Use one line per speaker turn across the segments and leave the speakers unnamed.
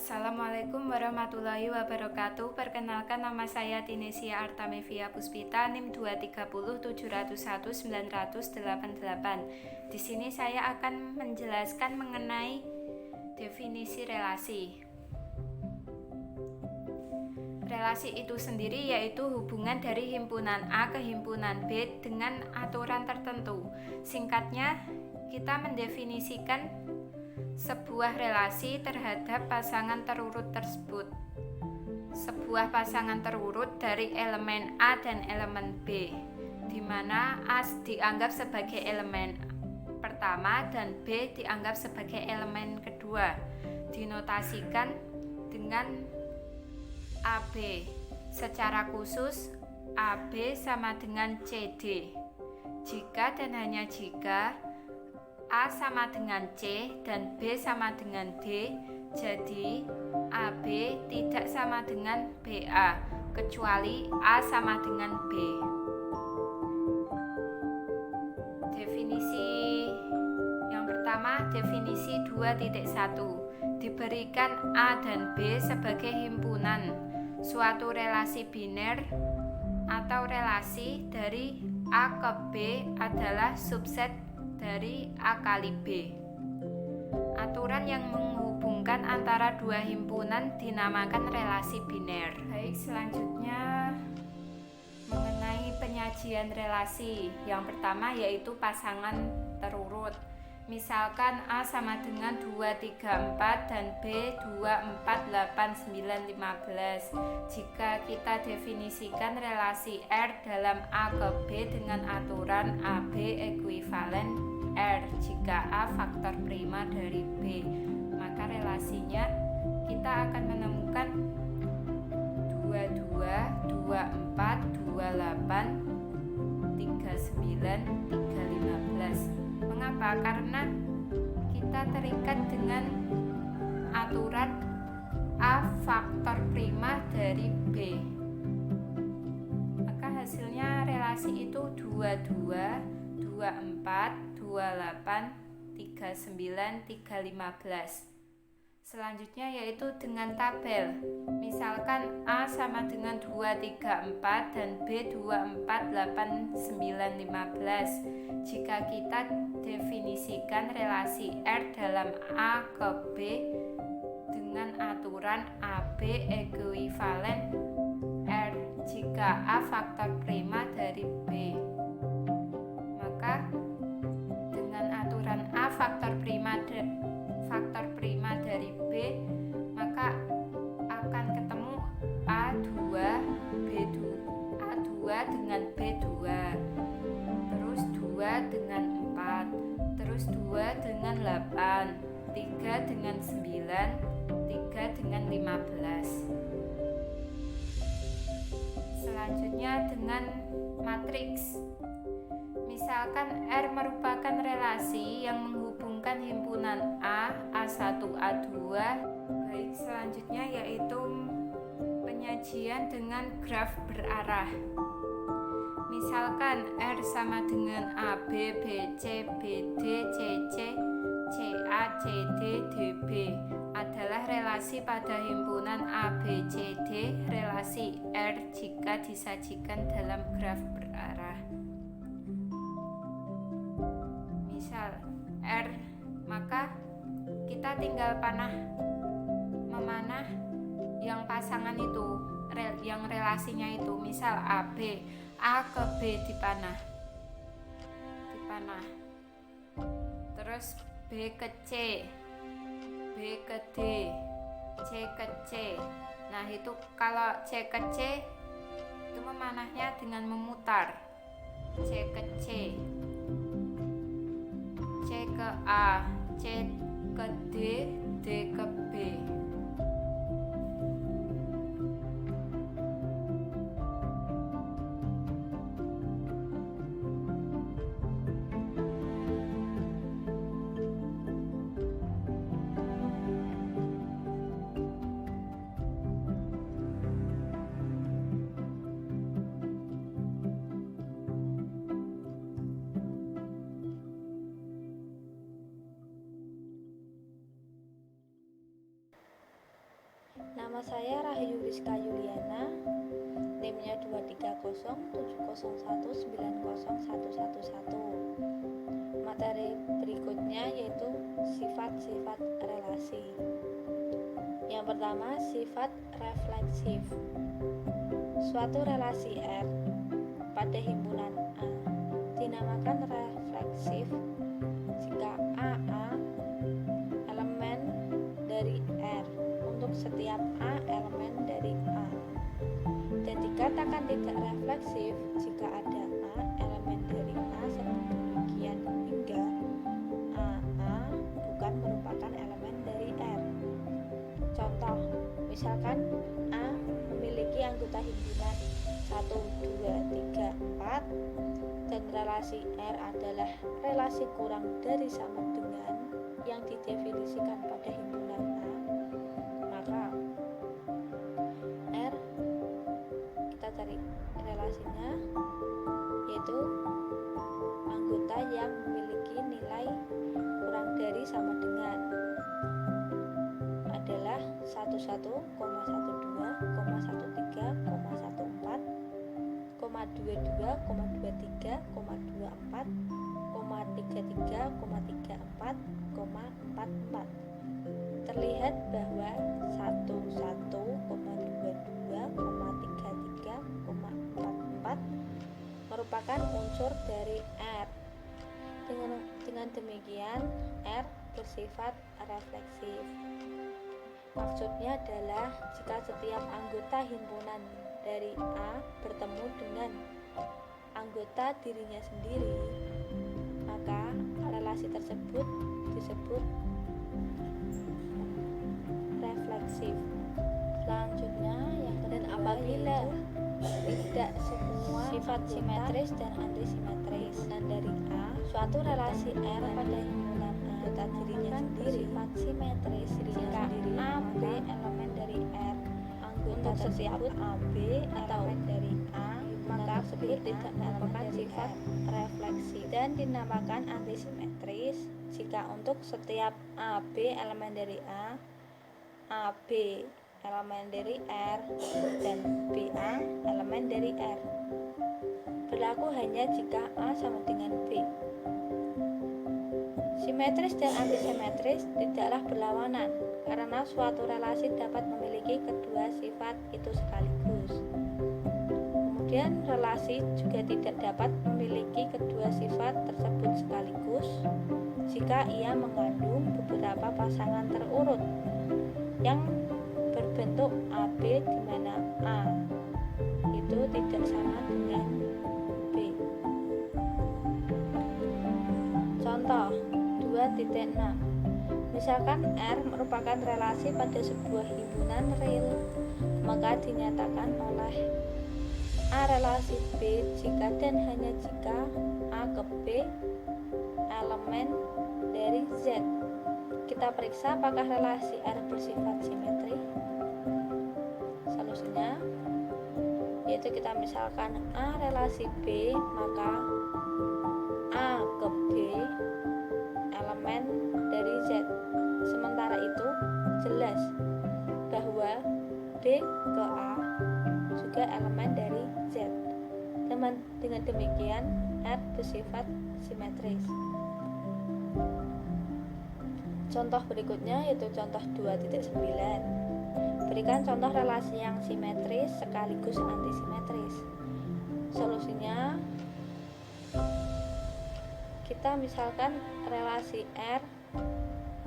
Assalamualaikum warahmatullahi wabarakatuh. Perkenalkan, nama saya Tinesia Artamevia Puspita, NIM 230701988. Di sini saya akan menjelaskan mengenai definisi relasi. Relasi itu sendiri yaitu hubungan dari himpunan A ke himpunan B dengan aturan tertentu. Singkatnya, kita mendefinisikan sebuah relasi terhadap pasangan terurut tersebut. Sebuah pasangan terurut dari elemen A dan elemen B, di mana A dianggap sebagai elemen pertama dan B dianggap sebagai elemen kedua, dinotasikan dengan AB. Secara khusus, AB sama dengan CD. Jika dan hanya jika A sama dengan C dan B sama dengan D, jadi AB tidak sama dengan BA, kecuali A sama dengan B. Definisi yang pertama, definisi 2.1. Diberikan A dan B sebagai himpunan, suatu relasi biner atau relasi dari A ke B adalah subset dari A kali B. Aturan yang menghubungkan antara dua himpunan dinamakan relasi biner. Baik, selanjutnya mengenai penyajian relasi. Yang pertama yaitu pasangan terurut. Misalkan A sama dengan 2, 3, 4 dan B 2, 4, 8, 9, 15. Jika kita definisikan relasi R dalam A ke B dengan aturan AB ekuivalen R jika A faktor prima dari B, maka relasinya kita akan menemukan 22, 24, 28, 39, 315. Mengapa? Karena kita terikat dengan aturan A faktor prima dari B. Maka hasilnya relasi itu 22, 24, 28, 39, 315. Selanjutnya yaitu dengan tabel. Misalkan A sama dengan 2, 3, 4 dan B 2, 4, 8, 9, 15. Jika kita definisikan relasi R dalam A ke B dengan aturan AB ekuivalen R jika A faktor prima dari B, maka dengan aturan A faktor prima dari B, maka akan ketemu A2 B2, A2 dengan B2, terus 2 dengan 4, terus 2 dengan 8, 3 dengan 9, 3 dengan 15. Selanjutnya dengan matriks. Misalkan R merupakan relasi yang menghubungkan himpunan A, A1, A2. Baik, selanjutnya yaitu penyajian dengan graf berarah. Misalkan R sama dengan AB, BC, BD, CC, CA, CD, DB adalah relasi pada himpunan ABCD, relasi R jika disajikan dalam graf berarah. Misal R, maka kita tinggal memanah yang pasangan itu, yang relasinya itu. Misal AB, A ke B dipanah, terus B ke C, B ke D, C ke C. Nah itu kalau C ke C itu memanahnya dengan memutar, C ke C, C ke A, C ke D, D ke B.
Nama saya Rahayu Rizka Yuliana, NIM-nya 23070190111. Materi berikutnya yaitu sifat-sifat relasi. Yang pertama, sifat refleksif. Suatu relasi R pada himpunan A dinamakan refleksif jika AA elemen dari R untuk setiap A elemen dari A, dan dikatakan tidak refleksif jika ada A elemen dari A sedemikian hingga AA bukan merupakan elemen dari R. Contoh, misalkan A memiliki anggota himpunan 1, 2, 3, 4 dan relasi R adalah relasi kurang dari sama dengan yang didefinisikan pada himpunan A, maka R kita cari relasinya yaitu anggota yang memiliki nilai kurang dari sama dengan adalah 11,12,13,14, 22,23,24, 33,34,44. Terlihat bahwa 11,22,33,44 merupakan unsur dari R. Dengan demikian R bersifat refleksif. Maksudnya adalah jika setiap anggota himpunan dari A bertemu dengan anggota dirinya sendiri, maka relasi tersebut disebut refleksif. Selanjutnya yang kedua, apabila tidak semua sifat simetris dan antisimetris dan dari A, suatu relasi R pada himpunan anggota dirinya sendiri sifat simetris jika A B elemen dari R untuk setiap AB atau dari A, maka tersebut tidak merupakan sifat refleksi dan dinamakan antisimetris jika untuk setiap AB elemen dari A, AB elemen dari R, dan BA elemen dari R. Berlaku hanya jika A sama dengan B. Simetris dan antisimetris tidaklah berlawanan karena suatu relasi dapat memiliki kedua sifat itu sekaligus. Kemudian relasi juga tidak dapat memiliki kedua sifat tersebut sekaligus jika ia mengandung beberapa pasangan terurut yang berbentuk AB di mana A itu tidak sama dengan B. Contoh 2.6. Misalkan R merupakan relasi pada sebuah himpunan real, maka dinyatakan oleh A relasi B jika dan hanya jika A ke B elemen dari Z. Kita periksa apakah relasi R bersifat simetri. Solusinya yaitu kita misalkan A relasi B, maka A ke B elemen dari Z. Sementara itu jelas bahwa B ke A juga elemen dari Z. Dengan demikian R bersifat simetris. Contoh berikutnya yaitu contoh 2.9. Berikan contoh relasi yang simetris sekaligus antisimetris. Solusinya kita misalkan relasi R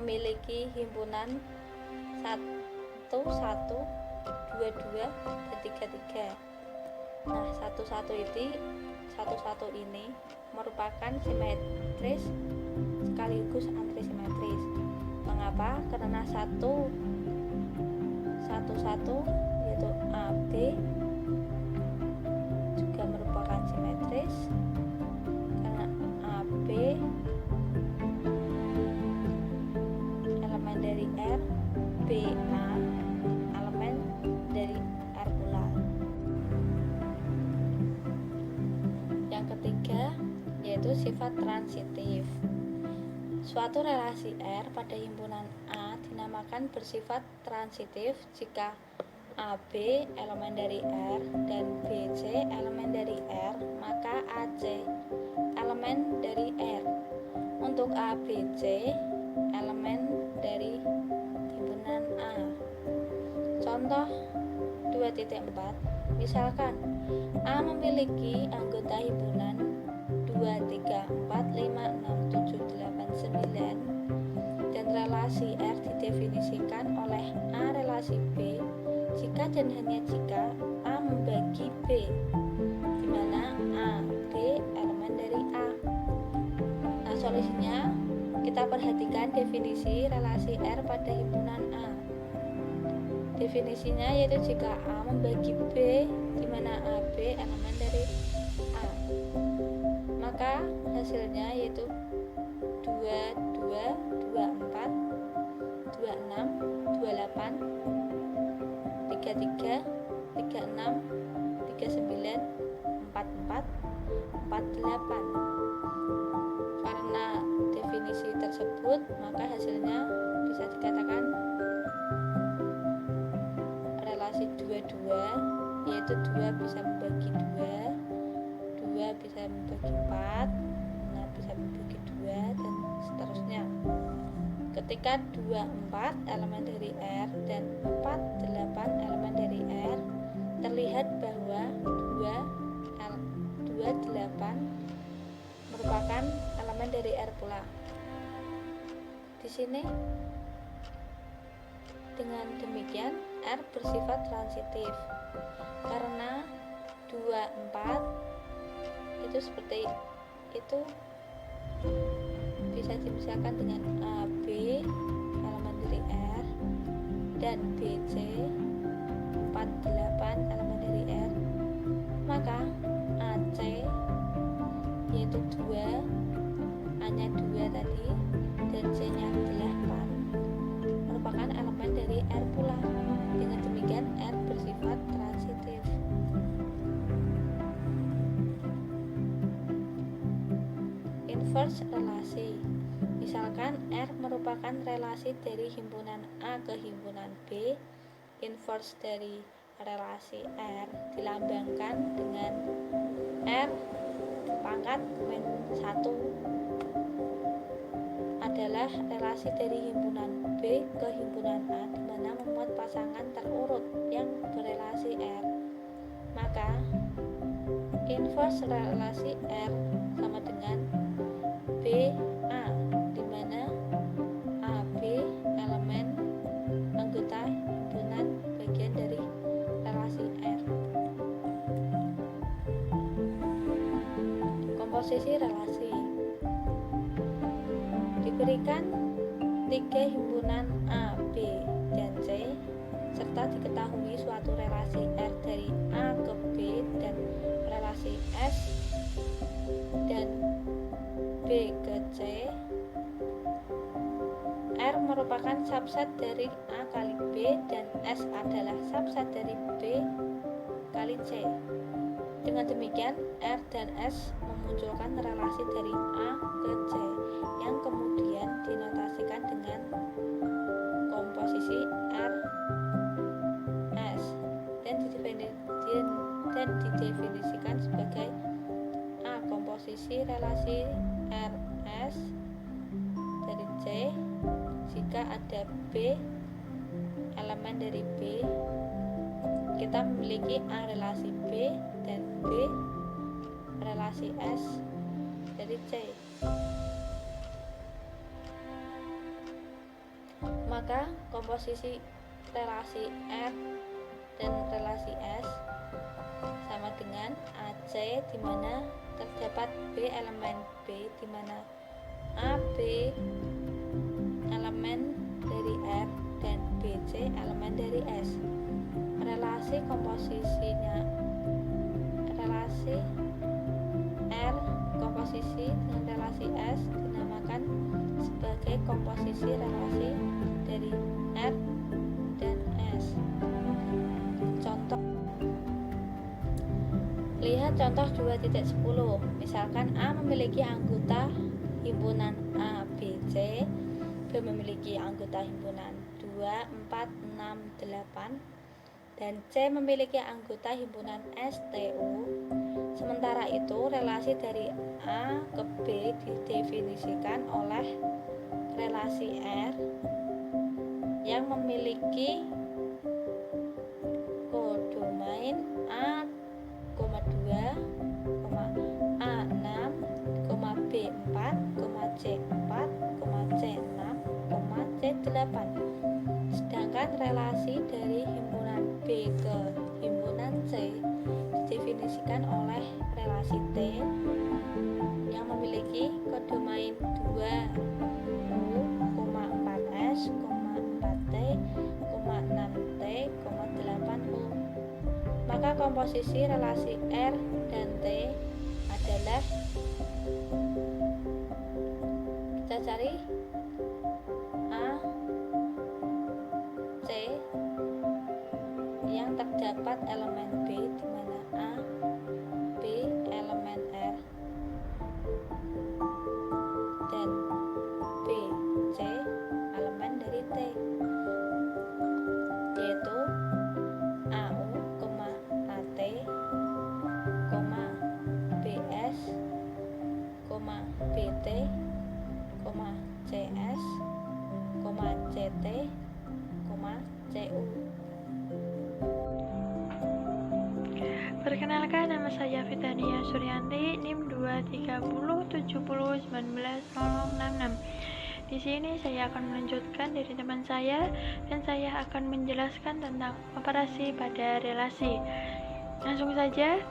memiliki himpunan 1, 1, 2, 2, dan 3, 3. Nah, 1, 1 ini merupakan simetris sekaligus antisimetris. Mengapa? Karena 1, 1 yaitu AB juga merupakan simetris karena AB elemen dari R, BA elemen dari R pula. Yang ketiga yaitu sifat transitif. Suatu relasi R pada himpunan A dinamakan bersifat transitif jika AB elemen dari R dan BC elemen dari R, maka AC elemen dari R. Untuk ABC elemen dari himpunan A. Contoh 2.4, misalkan A memiliki anggota himpunan 2, 3, 4, 5, 6, 7, 8, 9 dan relasi R didefinisikan oleh A relasi B jika dan hanya jika A membagi B, di mana A, B elemen dari A. Nah, solusinya kita perhatikan definisi relasi R pada himpunan A. Definisinya yaitu jika A membagi B, di mana AB elemen dari A, maka hasilnya yaitu 2, 2, 24, 26, 28, 33, 36, 39, 44, 48. Karena definisi tersebut, maka hasilnya bisa dikatakan relasi 2, yaitu 2 bisa membagi 2, 2 bisa membagi 4, 6 bisa membagi 2, dan seterusnya. Ketika 2, 4 elemen dari R dan 4, 8 elemen dari R, terlihat bahwa 2, 8 merupakan elemen dari R pula. Di sini dengan demikian R bersifat transitif karena 2, 4 itu seperti itu bisa dimisalkan dengan AB elemen dari R dan BC 48 elemen dari R, maka AC yaitu 2, A-nya 2 tadi dan C-nya 8 merupakan elemen dari R pula. Dengan demikian R bersifat transitif. Inverse relasi. Misalkan R merupakan relasi dari himpunan A ke himpunan B, inverse dari relasi R dilambangkan dengan R pangkat min 1 adalah relasi dari himpunan B ke himpunan A di mana memuat pasangan terurut yang berelasi R. Maka inverse relasi R sama dengan BA, di mana AB elemen anggota himpunan bagian dari relasi R. Komposisi relasi diberikan 3 himpunan A, B, dan C, serta diketahui suatu relasi R dari A ke B dan relasi S dan B ke C. R merupakan subset dari A kali B dan S adalah subset dari B kali C. Dengan demikian, R dan S memunculkan relasi dari A ke C yang kemudian dinotasikan dengan komposisi R S dan didefinisikan sebagai A komposisi relasi R S dari C jika ada B elemen dari B, kita memiliki A relasi B dan B relasi S dari C. Maka komposisi relasi R dan relasi S sama dengan AC, di mana terdapat B elemen B, di mana AB elemen dari R dan BC elemen dari S. Relasi komposisinya, relasi R komposisi dengan relasi S dinamakan sebagai komposisi relasi dari R dan S. Contoh, lihat contoh 2.10. Misalkan A memiliki anggota himpunan A, B, C, B memiliki anggota himpunan 4, 6, 8 dan C memiliki anggota himpunan STU. Sementara itu, relasi dari A ke B didefinisikan oleh relasi R yang memiliki kodomain A, 2, A6, B4, C4, C6, C8. Sedangkan relasi dari himpunan B ke himpunan C didefinisikan oleh relasi T yang memiliki kodomain 2U, 4S, 4T, 6T, 8U. Maka komposisi relasi R dan T adalah, kita cari A, C yang terdapat elemen B, di mana A, B elemen R dan B, C elemen dari T, yaitu AU, AT, BS, BT, CS, CT, CU.
Perkenalkan, nama saya Fitania Suryanti, NIM 23070190066. Di sini saya akan melanjutkan dari teman saya dan saya akan menjelaskan tentang operasi pada relasi. Langsung saja,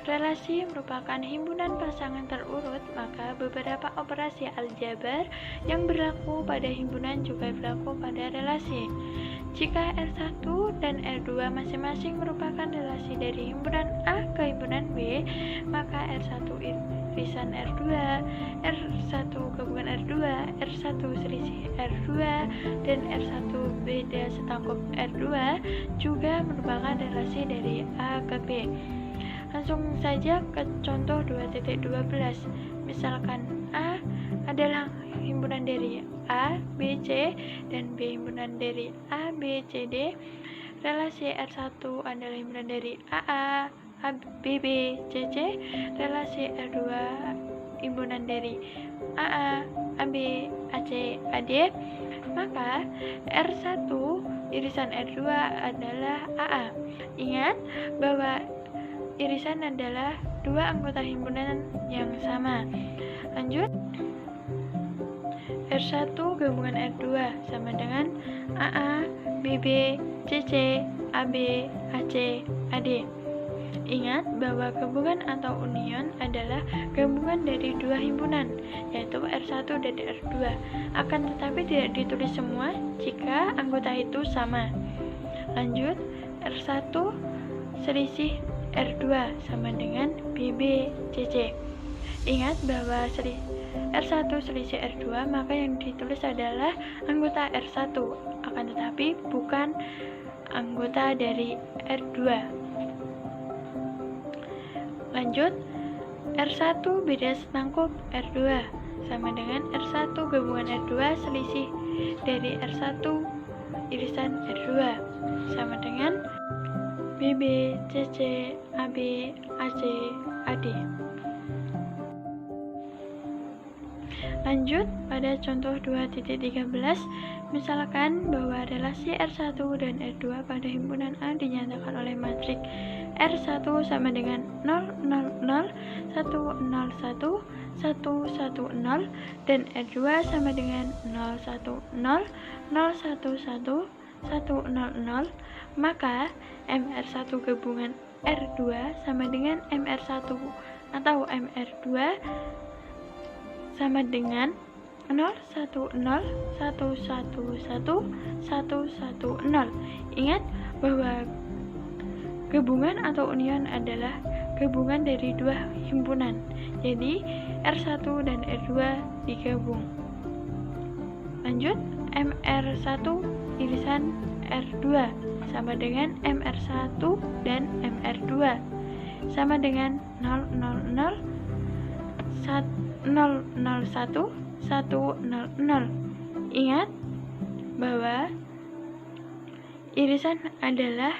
relasi merupakan himpunan pasangan terurut, maka beberapa operasi aljabar yang berlaku pada himpunan juga berlaku pada relasi. Jika R1 dan R2 masing-masing merupakan relasi dari himpunan A ke himpunan B, maka R1 irisan R2, R1 gabungan R2, R1 selisih R2, dan R1 beda setangkup R2 juga merupakan relasi dari A ke B. Langsung saja ke contoh 2.12. Misalkan A adalah himpunan dari A, B, C, dan B himpunan dari A, B, C, D. Relasi R1 adalah himpunan dari AA, B, B, C, C. Relasi R2 himpunan dari AA, AB, AC, AD. Maka R1 irisan R2 adalah AA. Ingat bahwa irisan adalah dua anggota himpunan yang sama. Lanjut, R1 gabungan R2 sama dengan AA, BB, CC, AB, AC, AD. Ingat bahwa gabungan atau union adalah gabungan dari dua himpunan, yaitu R1 dan R2. Akan tetapi tidak ditulis semua jika anggota itu sama. Lanjut, R1 selisih R2 sama dengan BB, CC. Ingat bahwa R1 selisih R2, maka yang ditulis adalah anggota R1, akan tetapi bukan anggota dari R2. Lanjut, R1 beda setangkup R2 sama dengan R1 gabungan R2 selisih dari R1 irisan R2 sama dengan BB, CC, AB, AC, AD. Lanjut pada contoh 2.13, misalkan bahwa relasi R1 dan R2 pada himpunan A dinyatakan oleh matriks R1 sama dengan 0, 0, 0, 1, 0, 1, 1, 1, 0, dan R2 sama dengan 0, 1, 0, 0, 1, 1, 1, 0, 0, maka MR1 gabungan R2 sama dengan MR1 atau MR2 sama dengan 0, 1, 0, 1, 1, 1, 1, 0. Ingat bahwa gabungan atau union adalah gabungan dari dua himpunan. Jadi R1 dan R2 digabung. Lanjut, MR1 irisan R2 sama dengan MR1 dan MR2 sama dengan 0, 0, 0, 0, 0, 1, 1, 0, 0. Ingat bahwa irisan adalah